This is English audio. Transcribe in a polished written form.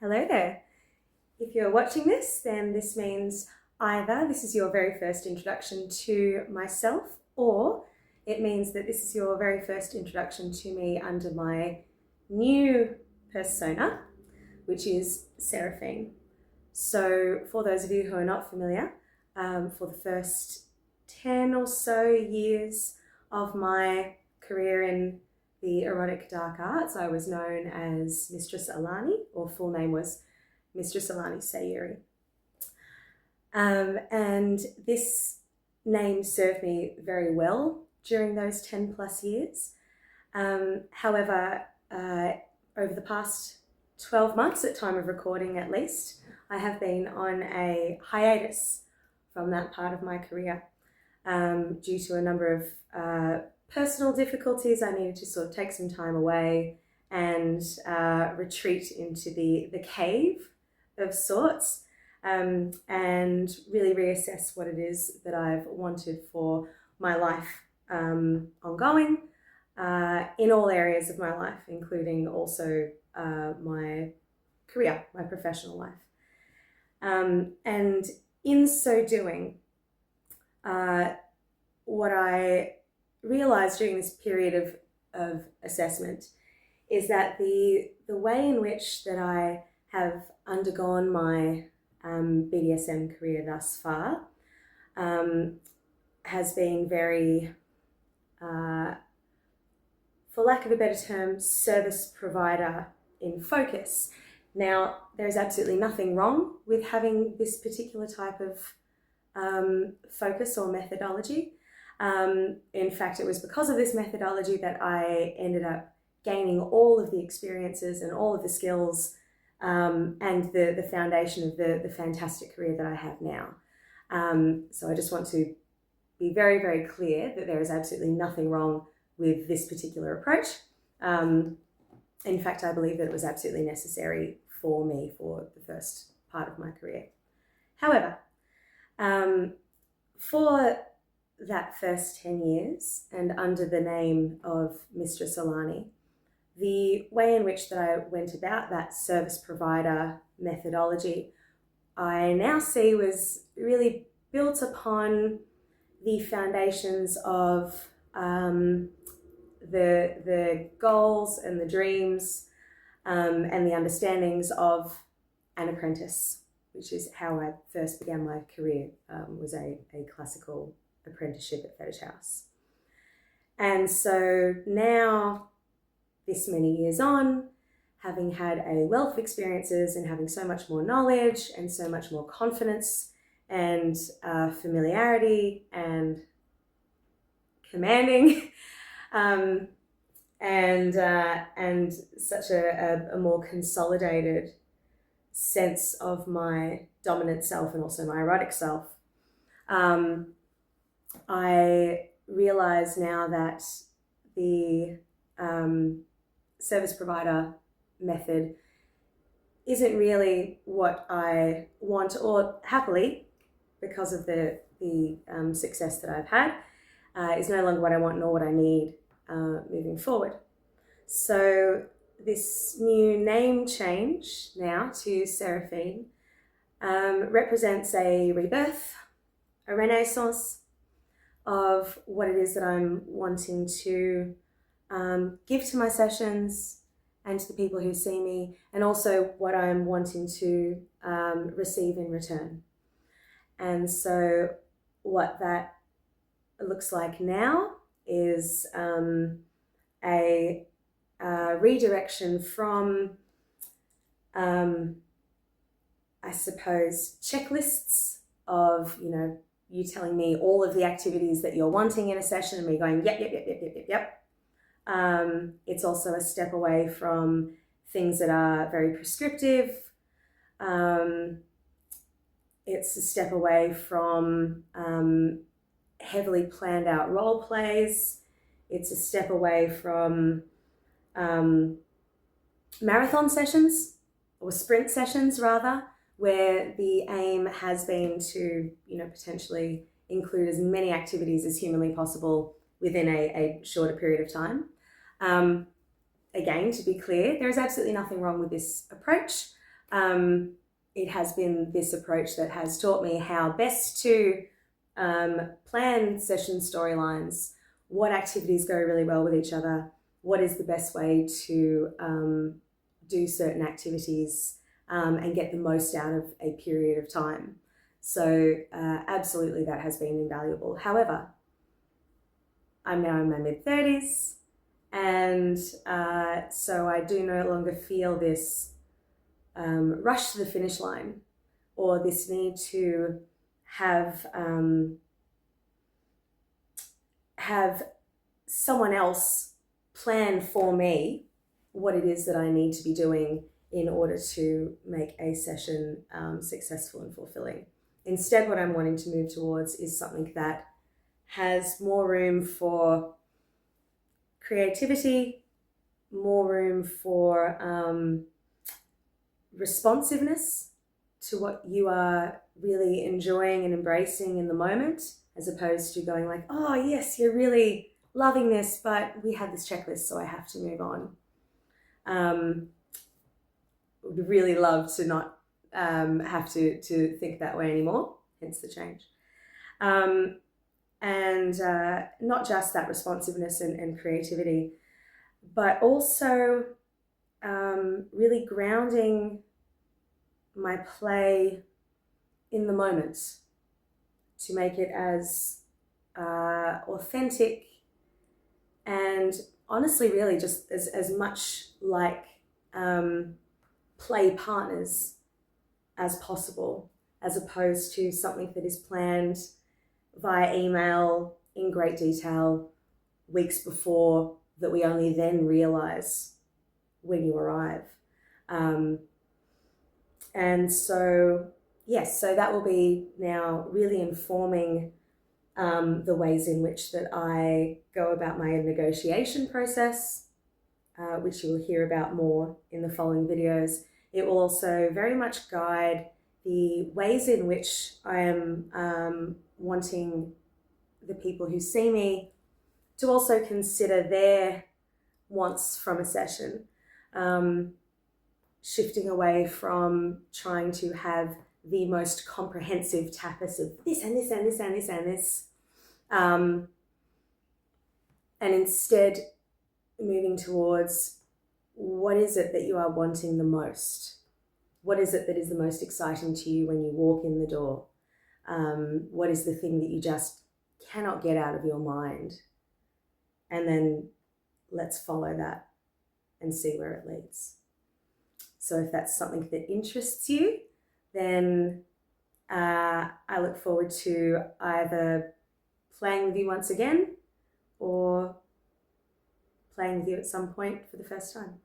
Hello there. If you're watching this, then this means either this is your very first introduction to myself, or it means that this is your very first introduction to me under my new persona, which is Seraphine. So for those of you who are not familiar, for the first 10 or so years of my career in the Erotic Dark Arts, I was known as Mistress Alani, or full name was Mistress Alani Sayuri. And this name served me very well during those 10 plus years. However, over the past 12 months, at time of recording at least, I have been on a hiatus from that part of my career due to a number of personal difficulties. I needed to sort of take some time away and retreat into the cave of sorts and really reassess what it is that I've wanted for my life ongoing in all areas of my life, including also my career, my professional life. And in so doing, what I realized during this period of assessment is that the way in which that I have undergone my BDSM career thus far has been very, for lack of a better term, service provider in focus. Now, there's absolutely nothing wrong with having this particular type of focus or methodology. In fact, it was because of this methodology that I ended up gaining all of the experiences and all of the skills and the foundation of the fantastic career that I have now. So I just want to be very, very clear that there is absolutely nothing wrong with this particular approach. In fact, I believe that it was absolutely necessary for me for the first part of my career. However, for that first 10 years and under the name of Mistress Alani, the way in which that I went about that service provider methodology, I now see was really built upon the foundations of the goals and the dreams and the understandings of an apprentice, which is how I first began my career, was a classical apprenticeship at Fetish House. And so now, this many years on, having had a wealth of experiences and having so much more knowledge and so much more confidence and familiarity and commanding and such a more consolidated sense of my dominant self and also my erotic self, I realize now that the service provider method isn't really what I want, or happily, because of the success that I've had, is no longer what I want nor what I need moving forward. So this new name change now to Seraphine represents a rebirth, a renaissance of what it is that I'm wanting to give to my sessions and to the people who see me, and also what I'm wanting to receive in return. And so what that looks like now is a redirection from, I suppose, checklists of, you telling me all of the activities that you're wanting in a session and me going, yep. It's also a step away from things that are very prescriptive. It's a step away from heavily planned out role plays. It's a step away from marathon sessions, or sprint sessions rather, where the aim has been to, potentially include as many activities as humanly possible within a shorter period of time. Again, to be clear, there is absolutely nothing wrong with this approach. it has been this approach that has taught me how best to plan session storylines, what activities go really well with each other, what is the best way to do certain activities and get the most out of a period of time. So absolutely that has been invaluable. However, I'm now in my mid-30s, and so I do no longer feel this rush to the finish line, or this need to have someone else plan for me what it is that I need to be doing in order to make a session successful and fulfilling. Instead, what I'm wanting to move towards is something that has more room for creativity, more room for responsiveness to what you are really enjoying and embracing in the moment, as opposed to going like, oh yes, you're really loving this, but we have this checklist, so I have to move on. Would really love to not have to think that way anymore, hence the change. And not just that responsiveness and creativity, but also really grounding my play in the moment to make it as authentic and honestly really just as much like play partners as possible, as opposed to something that is planned via email in great detail weeks before, that we only then realize when you arrive. And so, yes, so that will be now really informing the ways in which that I go about my negotiation process, which you will hear about more in the following videos. It will also very much guide the ways in which I am wanting the people who see me to also consider their wants from a session, shifting away from trying to have the most comprehensive tapas of this and this and this and this and this, and instead moving towards what is it that you are wanting the most? What is it that is the most exciting to you when you walk in the door? What is the thing that you just cannot get out of your mind? And then let's follow that and see where it leads. So if that's something that interests you, then I look forward to either playing with you once again or playing with you at some point for the first time.